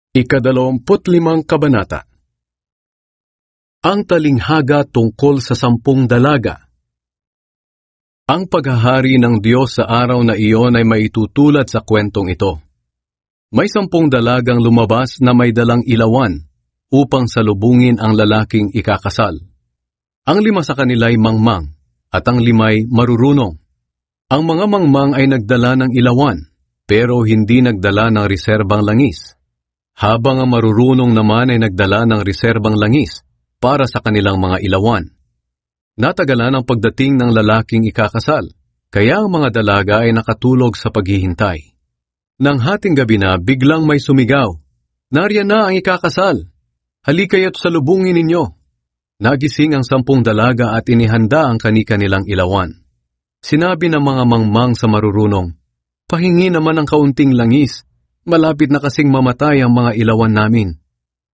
Ika-25 Kabanata. Ang talinghaga tungkol sa 10 dalaga. Ang paghahari ng Diyos sa araw na iyon ay maitutulad sa kwentong ito. May 10 dalagang lumabas na may dalang ilawan upang salubungin ang lalaking ikakasal. Ang 5 sa kanila ay mangmang at ang 5 ay marurunong. Ang mga mangmang ay nagdala ng ilawan pero hindi nagdala ng reserbang langis, habang ang marurunong naman ay nagdala ng reserbang langis para sa kanilang mga ilawan. Natagalan ang pagdating ng lalaking ikakasal, kaya ang mga dalaga ay nakatulog sa paghihintay. Nang hating gabi na, biglang may sumigaw, "Nariyan na ang ikakasal! Halikaya't salubungin ninyo!" Nagising ang 10 dalaga at inihanda ang kani-kanilang ilawan. Sinabi ng mga mangmang sa marurunong, "Pahingi naman ng kaunting langis. Malapit na kasing mamatay ang mga ilawan namin."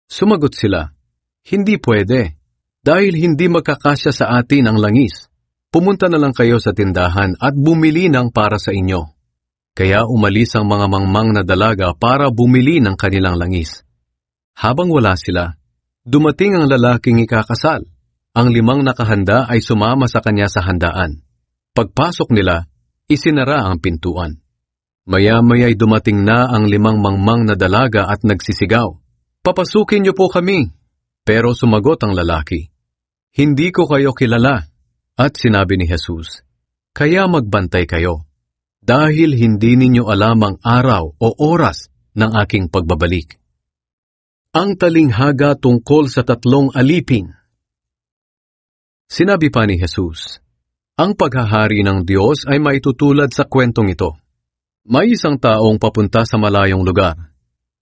Sumagot sila, "Hindi pwede, dahil hindi magkakasya sa atin ang langis. Pumunta na lang kayo sa tindahan at bumili ng para sa inyo." Kaya umalis ang mga mangmang na dalaga para bumili ng kanilang langis. Habang wala sila, dumating ang lalaking ikakasal. Ang 5 nakahanda ay sumama sa kanya sa handaan. Pagpasok nila, isinara ang pintuan. Maya-maya'y dumating na ang 5 mangmang na dalaga at nagsisigaw, "Papasukin niyo po kami." Pero sumagot ang lalaki, "Hindi ko kayo kilala." At sinabi ni Jesus, "Kaya magbantay kayo, dahil hindi ninyo alam ang araw o oras ng aking pagbabalik." Ang talinghaga tungkol sa 3 alipin. Sinabi pa ni Jesus, ang paghahari ng Diyos ay maitutulad sa kwentong ito. May isang taong papunta sa malayong lugar,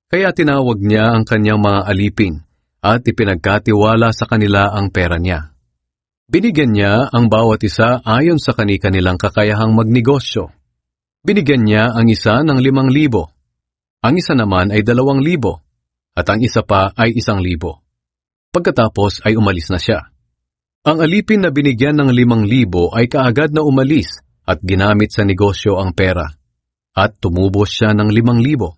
kaya tinawag niya ang kanyang mga alipin at ipinagkatiwala sa kanila ang pera niya. Binigyan niya ang bawat isa ayon sa kani-kanilang kakayahang magnegosyo. Binigyan niya ang isa ng 5,000, ang isa naman ay 2,000, at ang isa pa ay 1,000. Pagkatapos ay umalis na siya. Ang alipin na binigyan ng 5,000 ay kaagad na umalis at ginamit sa negosyo ang pera, at tumubos siya ng 5,000.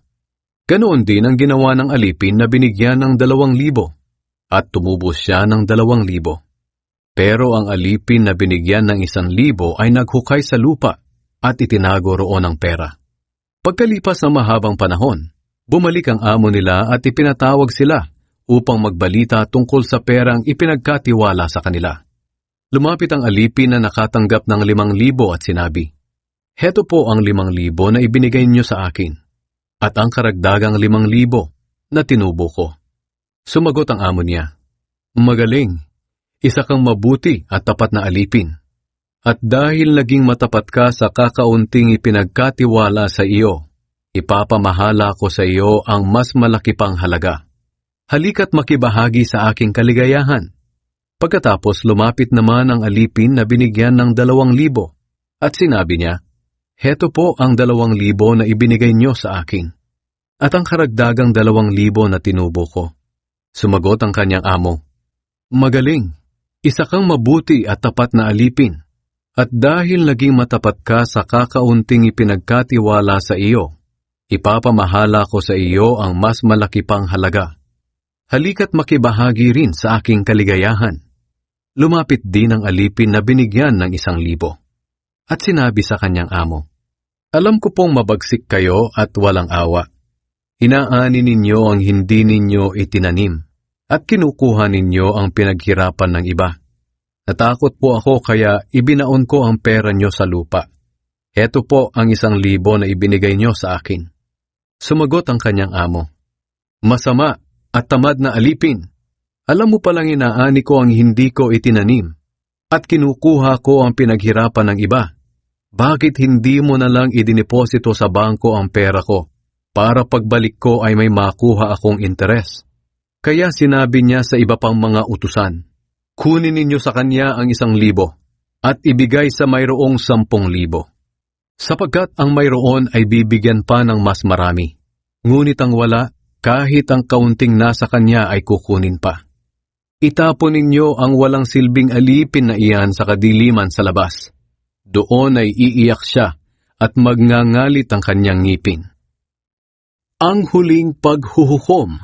Ganoon din ang ginawa ng alipin na binigyan ng 2,000, at tumubos siya ng 2,000. Pero ang alipin na binigyan ng 1,000 ay naghukay sa lupa at itinago roon ang pera. Pagkalipas ng mahabang panahon, bumalik ang amo nila at ipinatawag sila upang magbalita tungkol sa perang ipinagkatiwala sa kanila. Lumapit ang alipin na nakatanggap ng 5,000 at sinabi, "Heto po ang 5,000 na ibinigay niyo sa akin, at ang karagdagang 5,000 na tinubo ko." Sumagot ang amo niya, "Magaling, isa kang mabuti at tapat na alipin. At dahil naging matapat ka sa kakaunting ipinagkatiwala sa iyo, ipapamahala ko sa iyo ang mas malaki pang halaga. Halika't makibahagi sa aking kaligayahan." Pagkatapos lumapit naman ang alipin na binigyan ng 2,000 at sinabi niya, "Heto po ang 2,000 na ibinigay niyo sa akin, at ang karagdagang 2,000 na tinubo ko." Sumagot ang kanyang amo, "Magaling, isa kang mabuti at tapat na alipin. At dahil naging matapat ka sa kakaunting ipinagkatiwala sa iyo, ipapamahala ko sa iyo ang mas malaki pang halaga. Halika't makibahagi rin sa aking kaligayahan." Lumapit din ang alipin na binigyan ng 1,000 at sinabi sa kanyang amo, "Alam ko pong mabagsik kayo at walang awa. Inaani ninyo ang hindi ninyo itinanim at kinukuha ninyo ang pinaghirapan ng iba. Natakot po ako kaya ibinaon ko ang pera nyo sa lupa. Heto po ang 1,000 na ibinigay nyo sa akin." Sumagot ang kanyang amo, "Masama at tamad na alipin. Alam mo palang inaani ko ang hindi ko itinanim at kinukuha ko ang pinaghirapan ng iba. Bakit hindi mo na lang idiniposito sa bangko ang pera ko para pagbalik ko ay may makuha akong interes?" Kaya sinabi niya sa iba pang mga utusan, "Kunin ninyo sa kanya ang 1,000 at ibigay sa mayroong 10,000. Sapagkat ang mayroon ay bibigyan pa ng mas marami. Ngunit ang wala, kahit ang kaunting nasa kanya ay kukunin pa. Itapon ninyo ang walang silbing alipin na iyan sa kadiliman sa labas. Doon ay iiyak siya at magngangalit ang kanyang ngipin." Ang huling paghuhukom.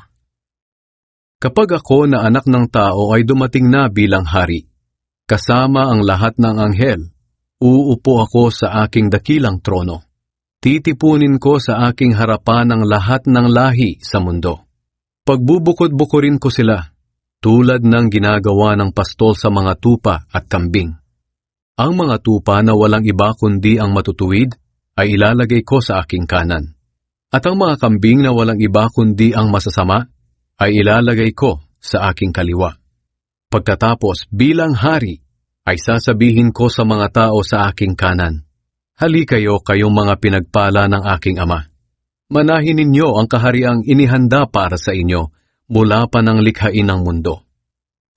Kapag ako na anak ng tao ay dumating na bilang hari, kasama ang lahat ng anghel, uupo ako sa aking dakilang trono. Titipunin ko sa aking harapan ang lahat ng lahi sa mundo. Pagbubukod-bukurin ko sila, tulad ng ginagawa ng pastol sa mga tupa at kambing. Ang mga tupa na walang iba kundi ang matutuwid ay ilalagay ko sa aking kanan. At ang mga kambing na walang iba kundi ang masasama ay ilalagay ko sa aking kaliwa. Pagkatapos bilang hari ay sasabihin ko sa mga tao sa aking kanan, "Hali kayo kayong mga pinagpala ng aking ama. Manahin ninyo ang kahariang inihanda para sa inyo mula pa ng likhain ng mundo.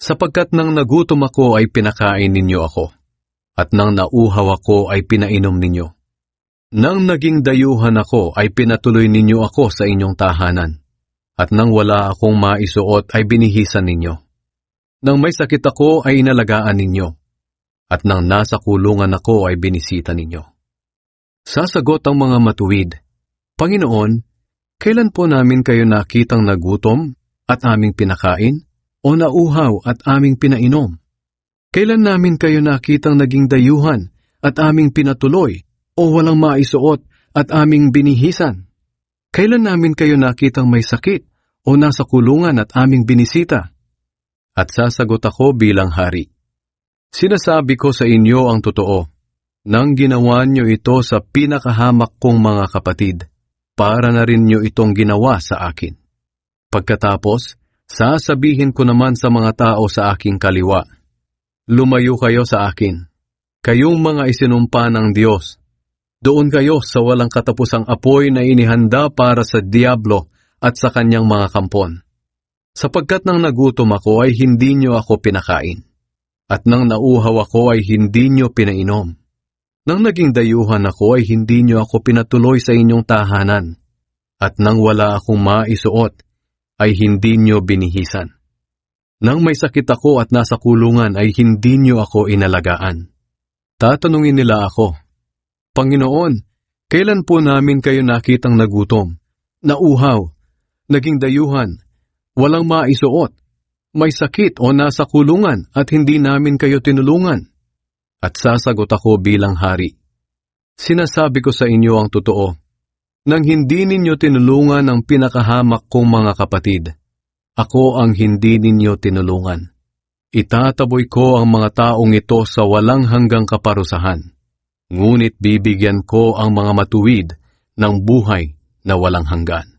Sapagkat nang nagutom ako ay pinakain ninyo ako, at nang nauhaw ako ay pinainom ninyo. Nang naging dayuhan ako ay pinatuloy ninyo ako sa inyong tahanan, at nang wala akong maisuot ay binihisan ninyo. Nang may sakit ako ay inalagaan ninyo, at nang nasa kulungan ako ay binisita ninyo." Sasagot ang mga matuwid, "Panginoon, kailan po namin kayo nakitang nagutom at aming pinakain, o nauhaw at aming pinainom? Kailan namin kayo nakitang naging dayuhan at aming pinatuloy, o walang maisuot at aming binihisan? Kailan namin kayo nakitang may sakit o nasa kulungan at aming binisita?" At sasagot ako bilang hari, "Sinasabi ko sa inyo ang totoo, nang ginawa nyo ito sa pinakahamak kong mga kapatid, para na rin nyo itong ginawa sa akin." Pagkatapos, sasabihin ko naman sa mga tao sa aking kaliwa, "Lumayo kayo sa akin, kayong mga isinumpa ng Diyos. Doon kayo sa walang katapusang apoy na inihanda para sa Diablo at sa kanyang mga kampon. Sapagkat nang nagutom ako ay hindi nyo ako pinakain, at nang nauhaw ako ay hindi nyo pinainom. Nang naging dayuhan ako ay hindi nyo ako pinatuloy sa inyong tahanan, at nang wala akong maisuot ay hindi nyo binihisan. Nang may sakit ako at nasa kulungan ay hindi nyo ako inalagaan." Tatanungin nila ako, "Panginoon, kailan po namin kayo nakitang nagutom, nauhaw, naging dayuhan, walang maisuot, may sakit o nasa kulungan at hindi namin kayo tinulungan?" At sasagot ako bilang hari, "Sinasabi ko sa inyo ang totoo, nang hindi ninyo tinulungan ang pinakahamak kong mga kapatid, ako ang hindi ninyo tinulungan. Itataboy ko ang mga taong ito sa walang hanggang kaparusahan, ngunit bibigyan ko ang mga matuwid ng buhay na walang hanggan."